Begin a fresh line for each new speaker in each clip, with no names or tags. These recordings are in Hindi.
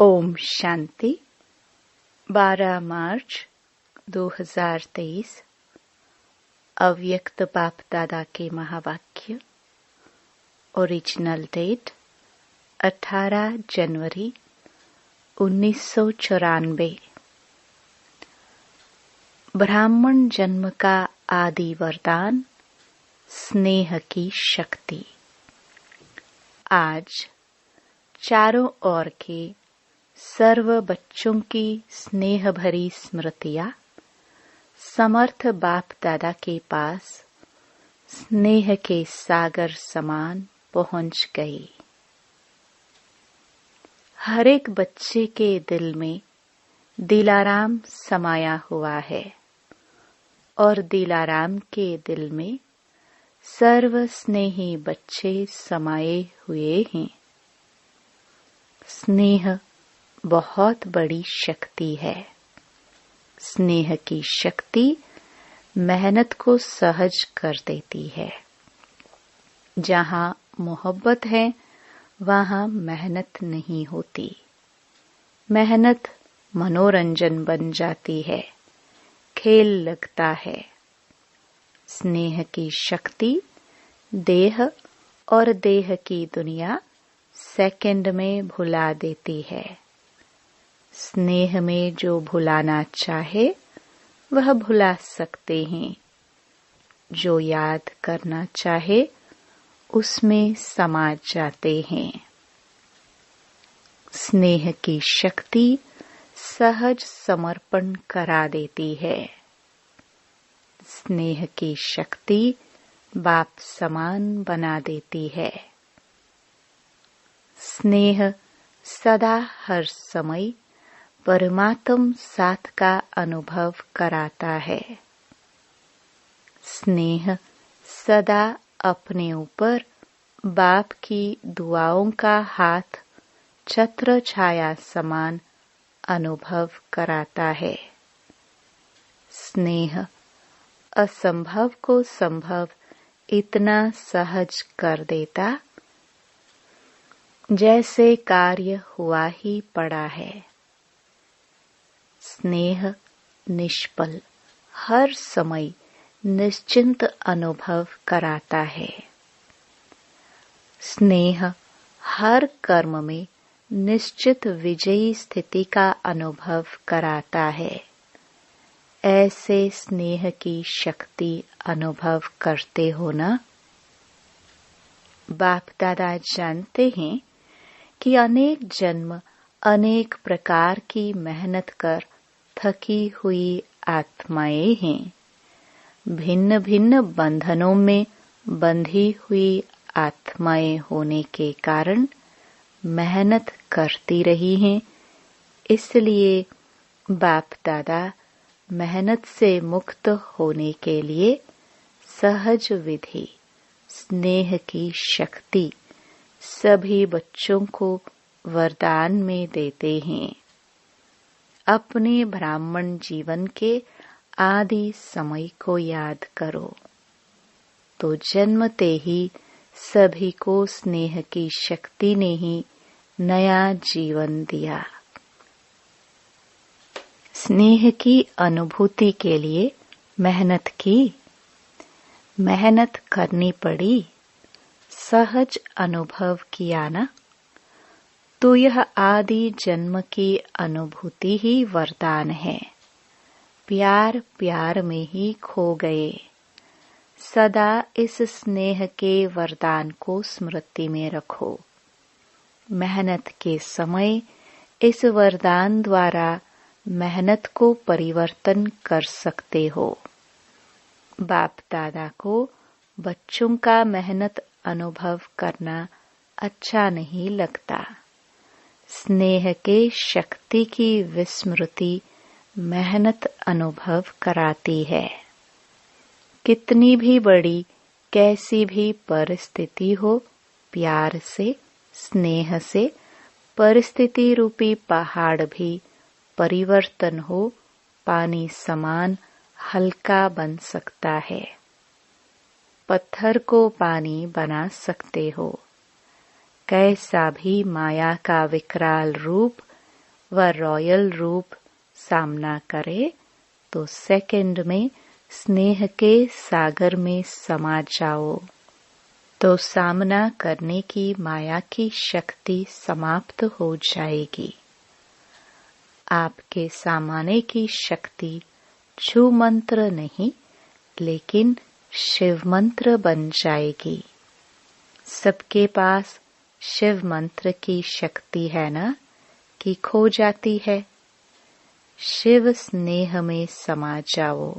ओम शांति। 12 मार्च 2023 अव्यक्त बाप दादा के महावाक्य। ओरिजिनल डेट 18 जनवरी 1994। ब्राह्मण जन्म का आदि वरदान स्नेह की शक्ति। आज चारों ओर के सर्व बच्चों की स्नेह भरी स्मृतियां समर्थ बाप दादा के पास स्नेह के सागर समान पहुंच गई। हर एक बच्चे के दिल में दिलाराम समाया हुआ है और दिलाराम के दिल में सर्व स्नेही बच्चे समाये हुए हैं। स्नेह बहुत बड़ी शक्ति है। स्नेह की शक्ति मेहनत को सहज कर देती है। जहाँ मोहब्बत है वहाँ मेहनत नहीं होती। मेहनत मनोरंजन बन जाती है, खेल लगता है। स्नेह की शक्ति देह और देह की दुनिया सेकंड में भुला देती है। स्नेह में जो भुलाना चाहे वह भुला सकते हैं। जो याद करना चाहे उसमें समा जाते हैं। स्नेह की शक्ति सहज समर्पण करा देती है। स्नेह की शक्ति बाप समान बना देती है। स्नेह सदा हर समय परमात्म साथ का अनुभव कराता है। स्नेह सदा अपने ऊपर बाप की दुआओं का हाथ छत्र छाया समान अनुभव कराता है। स्नेह असंभव को संभव इतना सहज कर देता जैसे कार्य हुआ ही पड़ा है। स्नेह निष्पल हर समय निश्चिंत अनुभव कराता है। स्नेह हर कर्म में निश्चित विजयी स्थिति का अनुभव कराता है। ऐसे स्नेह की शक्ति अनुभव करते हो ना? बाप दादा जानते हैं कि अनेक जन्म अनेक प्रकार की मेहनत कर थकी हुई आत्माएं हैं। भिन्न भिन्न बंधनों में बंधी हुई आत्माएं होने के कारण मेहनत करती रही हैं। इसलिए बाप दादा मेहनत से मुक्त होने के लिए सहज विधि स्नेह की शक्ति सभी बच्चों को वरदान में देते हैं। अपने ब्राह्मण जीवन के आदि समय को याद करो तो जन्मते ही सभी को स्नेह की शक्ति ने ही नया जीवन दिया। स्नेह की अनुभूति के लिए मेहनत की, मेहनत करनी पड़ी, सहज अनुभव किया ना, तो यह आदि जन्म की अनुभूति ही वरदान है। प्यार प्यार में ही खो गए। सदा इस स्नेह के वरदान को स्मृति में रखो। मेहनत के समय इस वरदान द्वारा मेहनत को परिवर्तन कर सकते हो। बाप दादा को बच्चों का मेहनत अनुभव करना अच्छा नहीं लगता। स्नेह के शक्ति की विस्मृति मेहनत अनुभव कराती है। कितनी भी बड़ी कैसी भी परिस्थिति हो, प्यार से स्नेह से परिस्थिति रूपी पहाड़ भी परिवर्तन हो पानी समान हल्का बन सकता है। पत्थर को पानी बना सकते हो। कैसा भी माया का विकराल रूप व रॉयल रूप सामना करे तो सेकंड में स्नेह के सागर में समा जाओ, तो सामना करने की माया की शक्ति समाप्त हो जाएगी। आपके सामने की शक्ति छू मंत्र नहीं लेकिन शिव मंत्र बन जाएगी। सबके पास शिव मंत्र की शक्ति है ना, कि खो जाती है। शिव स्नेह में समा जाओ,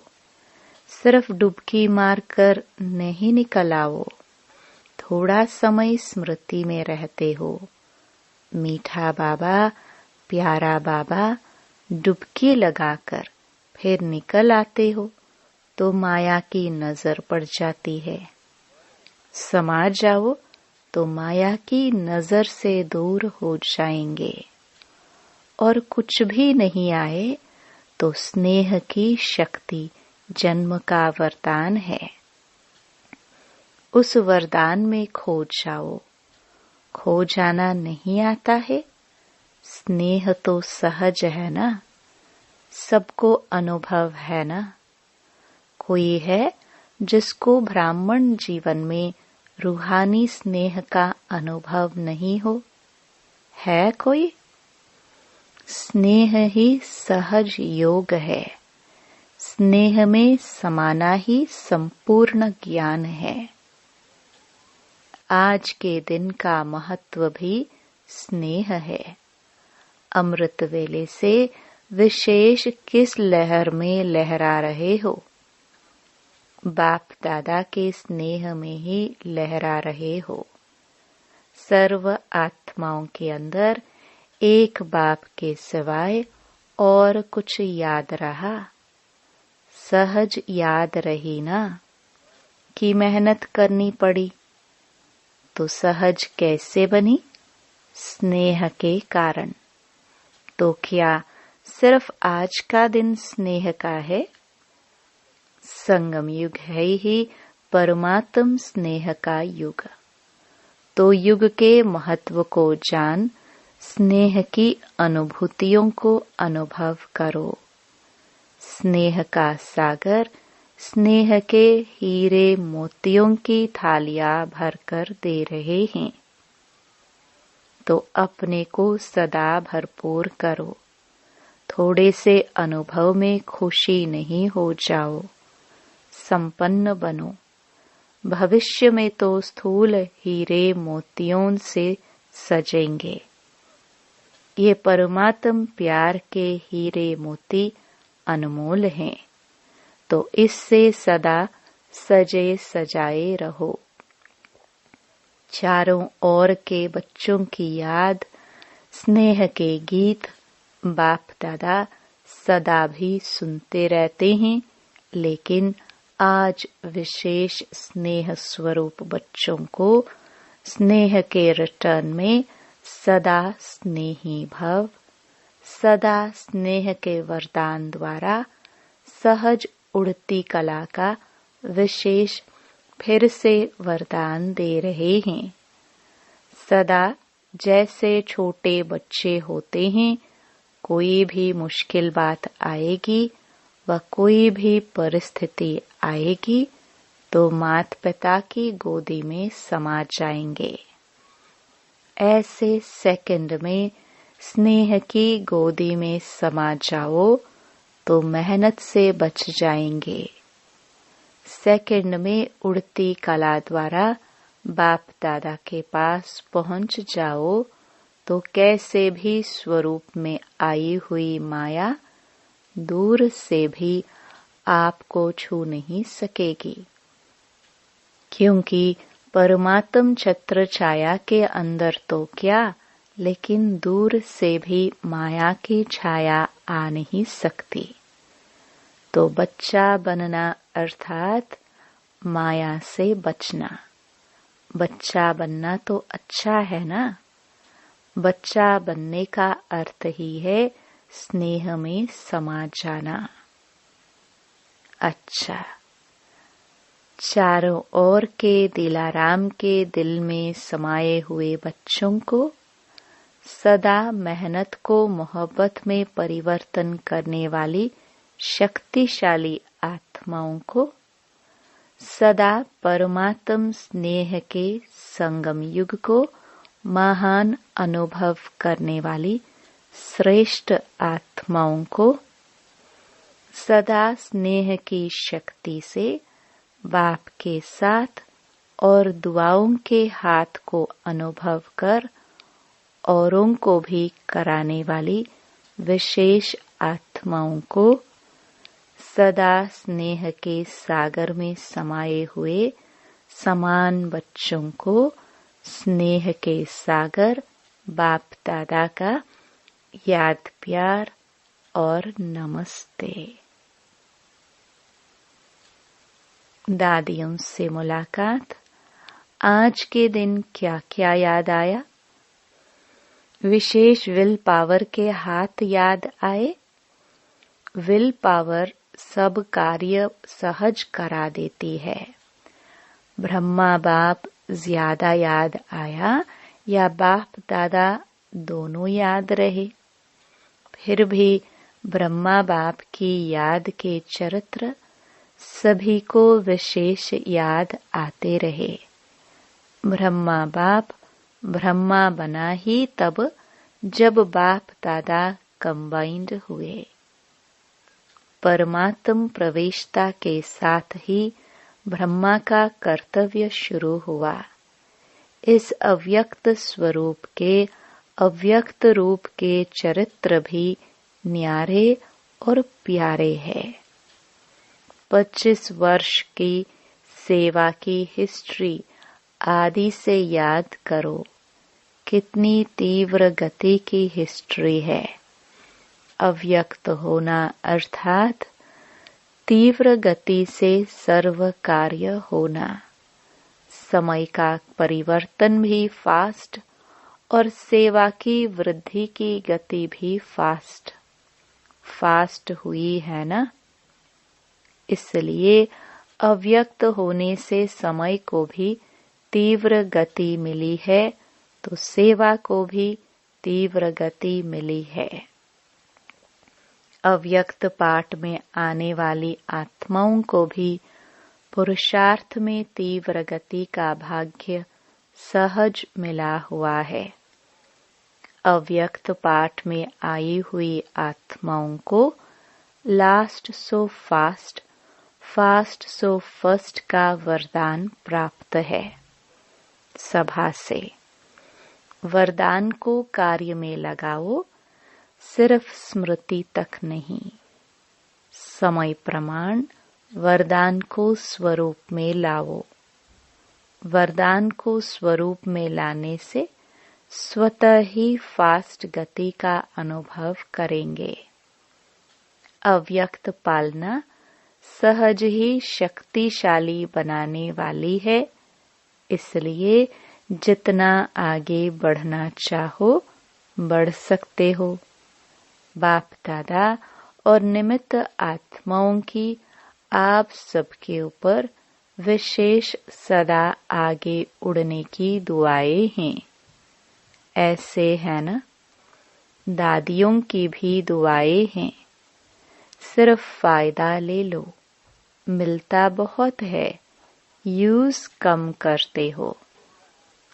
सिर्फ डुबकी मारकर नहीं निकल आओ। थोड़ा समय स्मृति में रहते हो, मीठा बाबा, प्यारा बाबा, डुबकी लगाकर फिर निकल आते हो तो माया की नजर पड़ जाती है। समा जाओ तो माया की नजर से दूर हो जाएंगे। और कुछ भी नहीं आए तो स्नेह की शक्ति जन्म का वरदान है। उस वरदान में खो जाओ। खो जाना नहीं आता है। स्नेह तो सहज है ना, सबको अनुभव है ना। कोई है जिसको ब्राह्मण जीवन में रूहानी स्नेह का अनुभव नहीं हो? है कोई? स्नेह ही सहज योग है। स्नेह में समाना ही संपूर्ण ज्ञान है। आज के दिन का महत्व भी स्नेह है। अमृत वेले से विशेष किस लहर में लहरा रहे हो? बाप दादा के स्नेह में ही लहरा रहे हो। सर्व आत्माओं के अंदर एक बाप के सिवाय और कुछ याद रहा? सहज याद रही ना, कि मेहनत करनी पड़ी? तो सहज कैसे बनी? स्नेह के कारण। तो क्या सिर्फ आज का दिन स्नेह का है? संगम युग है ही परमात्म स्नेह का युग। तो युग के महत्व को जान, स्नेह की अनुभूतियों को अनुभव करो। स्नेह का सागर स्नेह के हीरे मोतियों की थालियां भरकर दे रहे हैं। तो अपने को सदा भरपूर करो। थोड़े से अनुभव में खुशी नहीं हो जाओ। संपन्न बनो। भविष्य में तो स्थूल हीरे मोतियों से सजेंगे। ये परमात्म प्यार के हीरे मोती अनमोल हैं। तो इससे सदा सजे सजाए रहो। चारों ओर के बच्चों की याद, स्नेह के गीत बाप दादा सदा भी सुनते रहते हैं। लेकिन आज विशेष स्नेह स्वरूप बच्चों को स्नेह के रिटर्न में सदा स्नेही भव, सदा स्नेह के वरदान द्वारा सहज उड़ती कला का विशेष फिर से वरदान दे रहे हैं। सदा जैसे छोटे बच्चे होते हैं, कोई भी मुश्किल बात आएगी व कोई भी परिस्थिति आएगी तो माता पिता की गोदी में समा जाएंगे। ऐसे सेकंड में स्नेह की गोदी में समा जाओ तो मेहनत से बच जाएंगे। सेकंड में उड़ती कला द्वारा बाप दादा के पास पहुंच जाओ तो कैसे भी स्वरूप में आई हुई माया दूर से भी आपको छू नहीं सकेगी। क्योंकि परमात्म छत्र छाया के अंदर तो क्या, लेकिन दूर से भी माया की छाया आ नहीं सकती। तो बच्चा बनना अर्थात माया से बचना। बच्चा बनना तो अच्छा है ना। बच्चा बनने का अर्थ ही है स्नेह में समा जाना। अच्छा, चारों ओर के दिलाराम के दिल में समाये हुए बच्चों को सदा मेहनत को मोहब्बत में परिवर्तन करने वाली शक्तिशाली आत्माओं को, सदा परमात्म स्नेह के संगम युग को महान अनुभव करने वाली श्रेष्ठ आत्माओं को, सदा स्नेह की शक्ति से बाप के साथ और दुआओं के हाथ को अनुभव कर औरों को भी कराने वाली विशेष आत्माओं को, सदा स्नेह के सागर में समाये हुए समान बच्चों को स्नेह के सागर बाप दादा का याद प्यार और नमस्ते। दादियों से मुलाकात। आज के दिन क्या क्या याद आया? विशेष विल पावर के हाथ याद आए। विल पावर सब कार्य सहज करा देती है। ब्रह्मा बाप ज्यादा याद आया या बाप दादा दोनों याद रहे? फिर भी ब्रह्मा बाप की याद के चरित्र सभी को विशेष याद आते रहे। ब्रह्मा बाप ब्रह्मा बना ही तब जब बाप दादा कंबाइंड हुए। परमात्म प्रवेशता के साथ ही ब्रह्मा का कर्तव्य शुरू हुआ। इस अव्यक्त स्वरूप के अव्यक्त रूप के चरित्र भी न्यारे और प्यारे हैं। 25 वर्ष की सेवा की हिस्ट्री आदि से याद करो, कितनी तीव्र गति की हिस्ट्री है। अव्यक्त होना अर्थात तीव्र गति से सर्व कार्य होना। समय का परिवर्तन भी फास्ट और सेवा की वृद्धि की गति भी फास्ट हुई है ना। इसलिए अव्यक्त होने से समय को भी तीव्र गति मिली है, तो सेवा को भी तीव्र गति मिली है। अव्यक्त पाठ में आने वाली आत्माओं को भी पुरुषार्थ में तीव्र गति का भाग्य सहज मिला हुआ है। अव्यक्त पाठ में आई हुई आत्माओं को last so fast, fast so first का वरदान प्राप्त है। सभा से वरदान को कार्य में लगाओ, सिर्फ स्मृति तक नहीं। समय प्रमाण वरदान को स्वरूप में लाओ। वरदान को स्वरूप में लाने से स्वतः ही फास्ट गति का अनुभव करेंगे। अव्यक्त पालना सहज ही शक्तिशाली बनाने वाली है। इसलिए जितना आगे बढ़ना चाहो बढ़ सकते हो। बाप दादा और निमित्त आत्माओं की आप सबके ऊपर विशेष सदा आगे उड़ने की दुआएं हैं। ऐसे है ना। दादियों की भी दुआएं हैं। सिर्फ फायदा ले लो, मिलता बहुत है, यूज कम करते हो।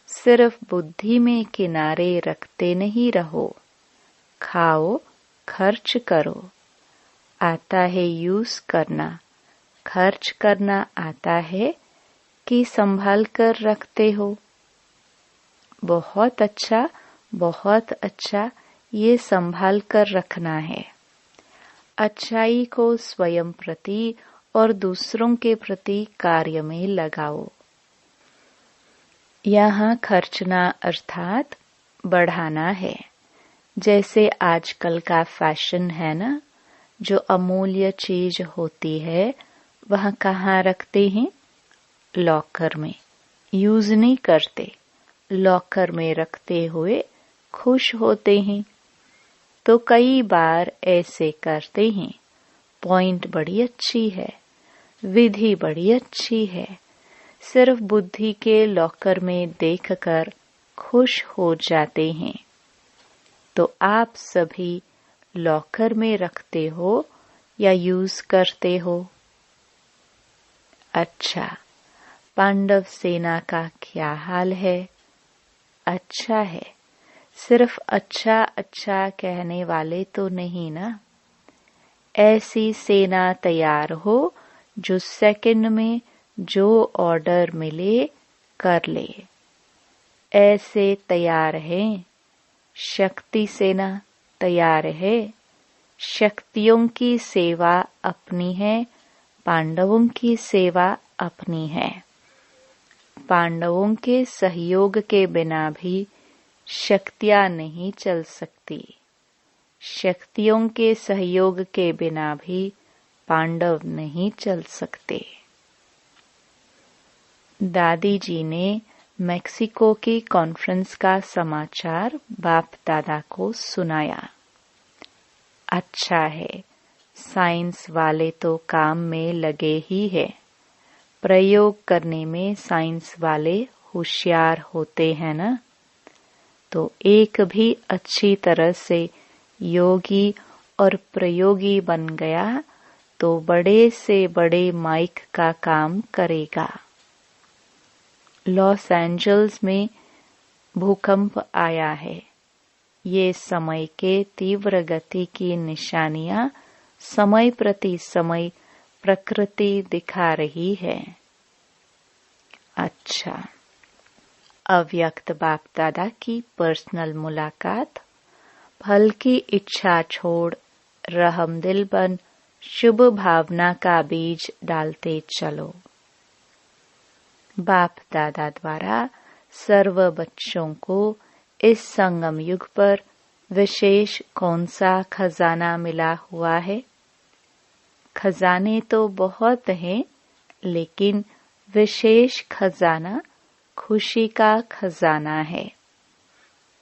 सिर्फ बुद्धि में किनारे रखते नहीं रहो। खाओ, खर्च करो। आता है यूज करना, खर्च करना आता है कि संभाल कर रखते हो? बहुत अच्छा, बहुत अच्छा, ये संभाल कर रखना है। अच्छाई को स्वयं प्रति और दूसरों के प्रति कार्य में लगाओ। यहाँ खर्चना अर्थात बढ़ाना है। जैसे आजकल का फैशन है ना, जो अमूल्य चीज होती है वह कहाँ रखते हैं? लॉकर में। यूज नहीं करते, लॉकर में रखते हुए खुश होते हैं। तो कई बार ऐसे करते हैं। पॉइंट बड़ी अच्छी है, विधि बड़ी अच्छी है, सिर्फ बुद्धि के लॉकर में देखकर खुश हो जाते हैं। तो आप सभी लॉकर में रखते हो या यूज करते हो? अच्छा, पांडव सेना का क्या हाल है? अच्छा है। सिर्फ अच्छा अच्छा कहने वाले तो नहीं ना। ऐसी सेना तैयार हो जो सेकंड में जो ऑर्डर मिले कर ले। ऐसे तैयार हैं। शक्ति सेना तैयार है। शक्तियों की सेवा अपनी है, पांडवों की सेवा अपनी है। पांडवों के सहयोग के बिना भी शक्तियां नहीं चल सकती। शक्तियों के सहयोग के बिना भी पांडव नहीं चल सकते। दादी जी ने मेक्सिको की कॉन्फ्रेंस का समाचार बाप दादा को सुनाया। अच्छा है, साइंस वाले तो काम में लगे ही है। प्रयोग करने में साइंस वाले होशियार होते हैं ना। तो एक भी अच्छी तरह से योगी और प्रयोगी बन गया तो बड़े से बड़े माइक का काम करेगा। लॉस एंजल्स में भूकंप आया है। ये समय के तीव्र गति की निशानियां समय प्रति समय प्रकृति दिखा रही है। अच्छा, अव्यक्त बाप दादा की पर्सनल मुलाकात। फल की इच्छा छोड़ रहमदिल बन शुभ भावना का बीज डालते चलो। बाप दादा द्वारा सर्व बच्चों को इस संगम युग पर विशेष कौन सा खजाना मिला हुआ है? खजाने तो बहुत हैं, लेकिन विशेष खजाना खुशी का खजाना है।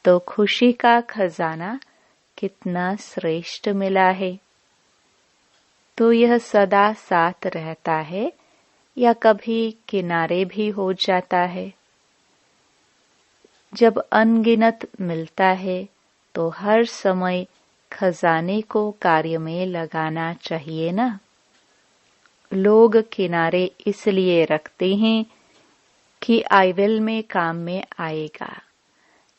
तो खुशी का खजाना कितना श्रेष्ठ मिला है। तो यह सदा साथ रहता है या कभी किनारे भी हो जाता है? जब अनगिनत मिलता है तो हर समय खजाने को कार्य में लगाना चाहिए ना। लोग किनारे इसलिए रखते हैं कि आईविल में काम में आएगा,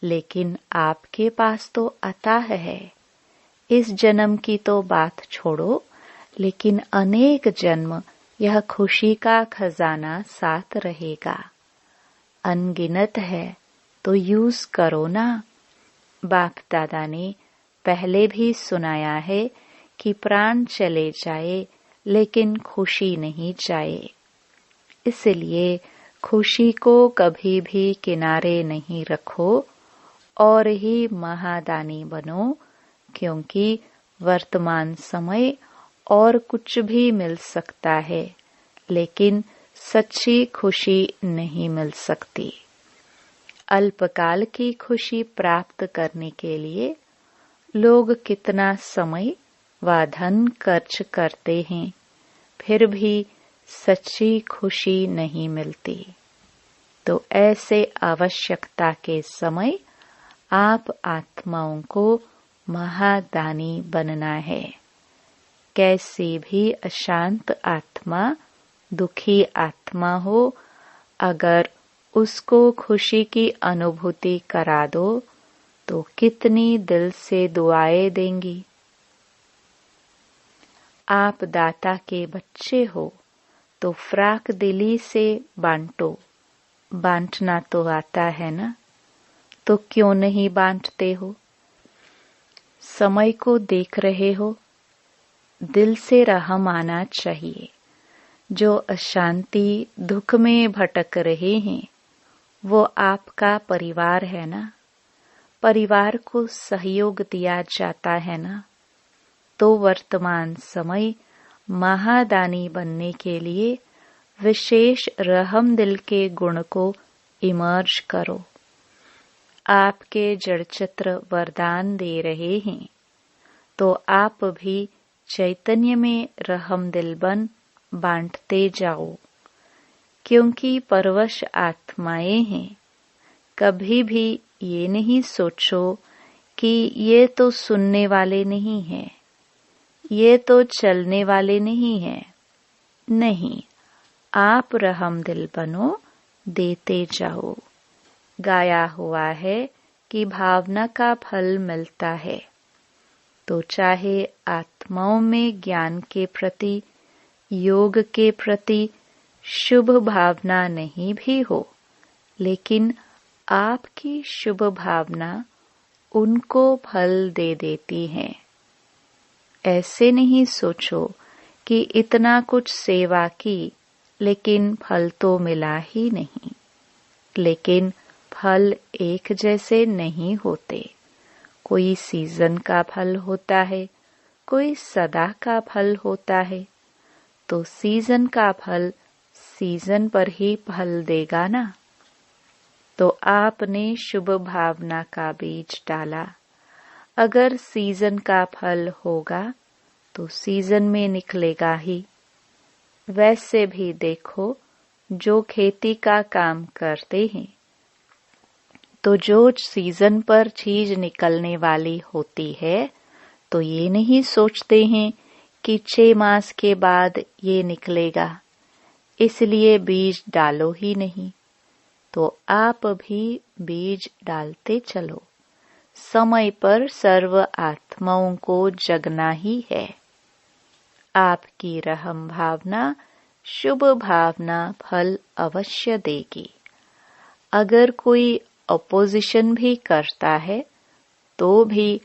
लेकिन आपके पास तो अताह है। इस जन्म की तो बात छोड़ो, लेकिन अनेक जन्म यह खुशी का खजाना साथ रहेगा। अनगिनत है तो यूज करो ना। बाप दादा ने पहले भी सुनाया है कि प्राण चले जाए लेकिन खुशी नहीं जाए। इसलिए खुशी को कभी भी किनारे नहीं रखो और ही महादानी बनो, क्योंकि वर्तमान समय और कुछ भी मिल सकता है, लेकिन सच्ची खुशी नहीं मिल सकती। अल्पकाल की खुशी प्राप्त करने के लिए लोग कितना समय व धन खर्च करते हैं, फिर भी सच्ची खुशी नहीं मिलती। तो ऐसे आवश्यकता के समय आप आत्माओं को महादानी बनना है। कैसी भी अशांत आत्मा, दुखी आत्मा हो, अगर उसको खुशी की अनुभूति करा दो तो कितनी दिल से दुआएं देंगी। आप दाता के बच्चे हो तो फ्राक दिली से बांटो। बांटना तो आता है ना, तो क्यों नहीं बांटते हो? समय को देख रहे हो, दिल से रहम आना चाहिए। जो अशांति दुख में भटक रहे हैं वो आपका परिवार है ना। परिवार को सहयोग दिया जाता है ना। तो वर्तमान समय महादानी बनने के लिए विशेष रहम दिल के गुण को इमर्ज करो। आपके जड़चित्र वरदान दे रहे हैं, तो आप भी चैतन्य में रहम दिल बन बांटते जाओ, क्योंकि परवश आत्माएं हैं। कभी भी ये नहीं सोचो कि ये तो सुनने वाले नहीं हैं, ये तो चलने वाले नहीं हैं। नहीं, आप रहमदिल बनो, देते जाओ। गाया हुआ है कि भावना का फल मिलता है। तो चाहे आत्माओं में ज्ञान के प्रति, योग के प्रति शुभ भावना नहीं भी हो, लेकिन आपकी शुभ भावना उनको फल दे देती है। ऐसे नहीं सोचो कि इतना कुछ सेवा की लेकिन फल तो मिला ही नहीं। लेकिन फल एक जैसे नहीं होते। कोई सीजन का फल होता है, कोई सदा का फल होता है। तो सीजन का फल सीजन पर ही फल देगा ना। तो आपने शुभ भावना का बीज डाला, अगर सीजन का फल होगा तो सीजन में निकलेगा ही। वैसे भी देखो, जो खेती का काम करते हैं, तो जो सीजन पर चीज निकलने वाली होती है, तो ये नहीं सोचते हैं कि 6 मास के बाद ये निकलेगा, इसलिए बीज डालो ही नहीं। तो आप भी बीज डालते चलो। समय पर सर्व आत्माओं को जगना ही है। आपकी रहम भावना, शुभ भावना फल अवश्य देगी। अगर कोई अपोजिशन भी करता है, तो भी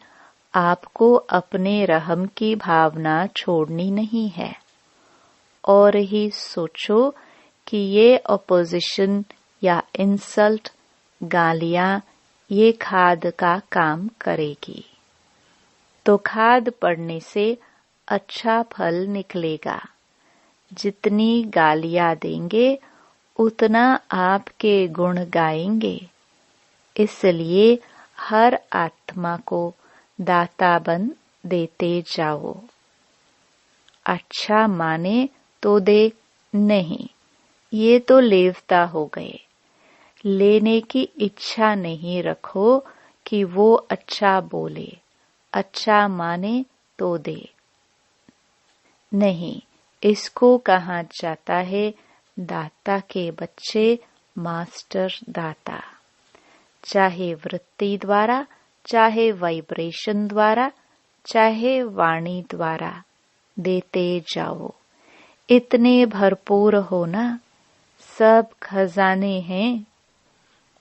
आपको अपने रहम की भावना छोड़नी नहीं है। और ही सोचो कि ये अपोजिशन या इंसल्ट, गालियां, ये खाद का काम करेगी। तो खाद पड़ने से अच्छा फल निकलेगा। जितनी गालियां देंगे, उतना आपके गुण गाएंगे। इसलिए हर आत्मा को दाता बन देते जाओ। अच्छा माने तो दे, नहीं ये तो लेवता हो गए। लेने की इच्छा नहीं रखो कि वो अच्छा बोले, अच्छा माने तो दे। नहीं, इसको कहा जाता है दाता के बच्चे, मास्टर दाता। चाहे वृत्ति द्वारा, चाहे वाइब्रेशन द्वारा, चाहे वाणी द्वारा देते जाओ। इतने भरपूर हो ना, सब खजाने हैं।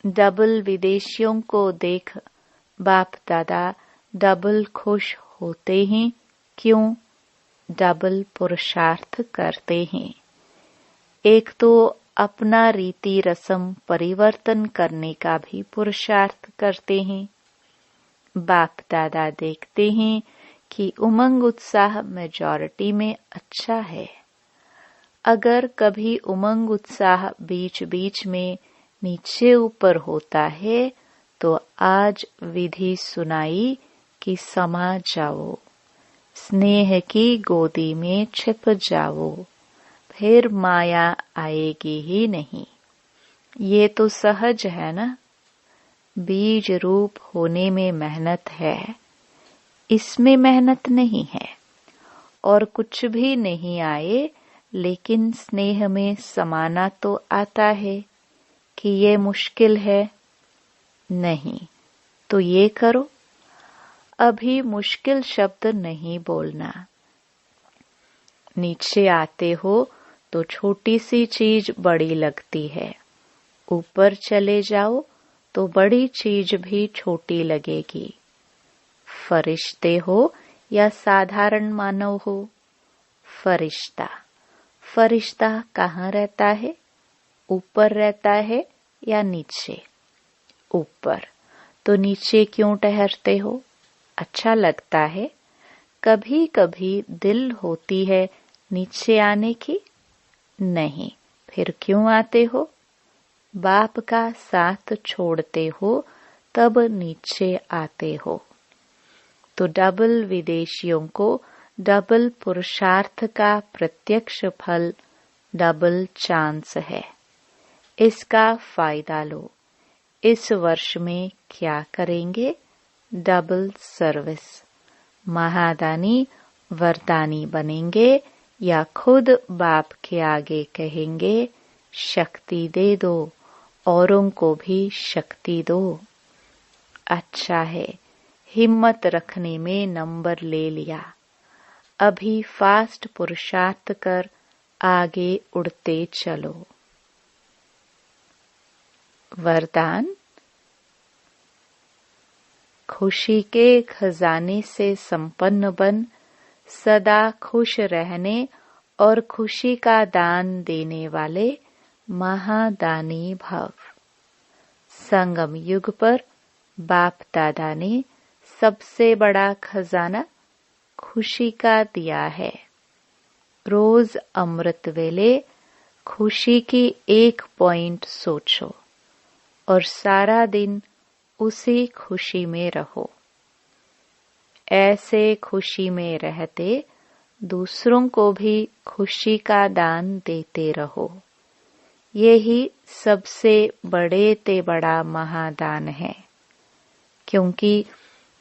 डबल विदेशियों को देख बाप दादा डबल खुश होते हैं। क्यों? डबल पुरुषार्थ करते हैं। एक तो अपना रीति रस्म परिवर्तन करने का भी पुरुषार्थ करते हैं। बाप दादा देखते हैं कि उमंग उत्साह मेजॉरिटी में अच्छा है। अगर कभी उमंग उत्साह बीच बीच में नीचे ऊपर होता है, तो आज विधि सुनाई कि समा जाओ, स्नेह की गोदी में छिप जाओ, फिर माया आएगी ही नहीं। ये तो सहज है ना। बीज रूप होने में मेहनत है, इसमें मेहनत नहीं है। और कुछ भी नहीं आए, लेकिन स्नेह में समाना तो आता है कि ये मुश्किल है। नहीं, तो ये करो। अभी मुश्किल शब्द नहीं बोलना। नीचे आते हो तो छोटी सी चीज बड़ी लगती है, ऊपर चले जाओ तो बड़ी चीज भी छोटी लगेगी। फरिश्ते हो या साधारण मानव हो, फरिश्ता फरिश्ता कहाँ रहता है? ऊपर रहता है या नीचे? ऊपर। तो नीचे क्यों ठहरते हो? अच्छा लगता है। कभी कभी दिल होती है नीचे आने की। नहीं, फिर क्यों आते हो? बाप का साथ छोड़ते हो तब नीचे आते हो। तो डबल विदेशियों को डबल पुरुषार्थ का प्रत्यक्ष फल डबल चांस है। इसका फायदा लो। इस वर्ष में क्या करेंगे? Double service. महादानी वरदानी बनेंगे या खुद बाप के आगे कहेंगे, शक्ति दे दो, औरों को भी शक्ति दो। अच्छा है, हिम्मत रखने में नंबर ले लिया। अभी फास्ट पुरुषार्थ कर आगे उड़ते चलो। वरदान। खुशी के खजाने से संपन्न बन, सदा खुश रहने और खुशी का दान देने वाले महादानी भव। संगम युग पर बाप दादा ने सबसे बड़ा खजाना खुशी का दिया है। रोज अमृत वेले खुशी की एक पॉइंट सोचो और सारा दिन उसी खुशी में रहो। ऐसे खुशी में रहते दूसरों को भी खुशी का दान देते रहो। यही सबसे बड़े ते बड़ा महादान है, क्योंकि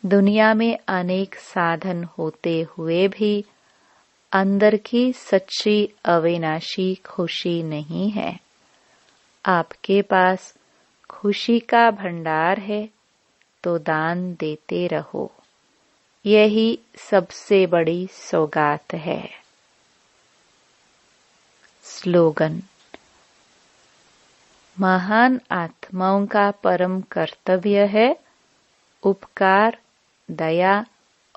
दुनिया में अनेक साधन होते हुए भी अंदर की सच्ची अविनाशी खुशी नहीं है। आपके पास खुशी का भंडार है तो दान देते रहो। यही सबसे बड़ी सौगात है। स्लोगन। महान आत्माओं का परम कर्तव्य है उपकार, दया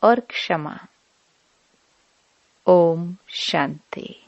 और क्षमा। ओम शांति।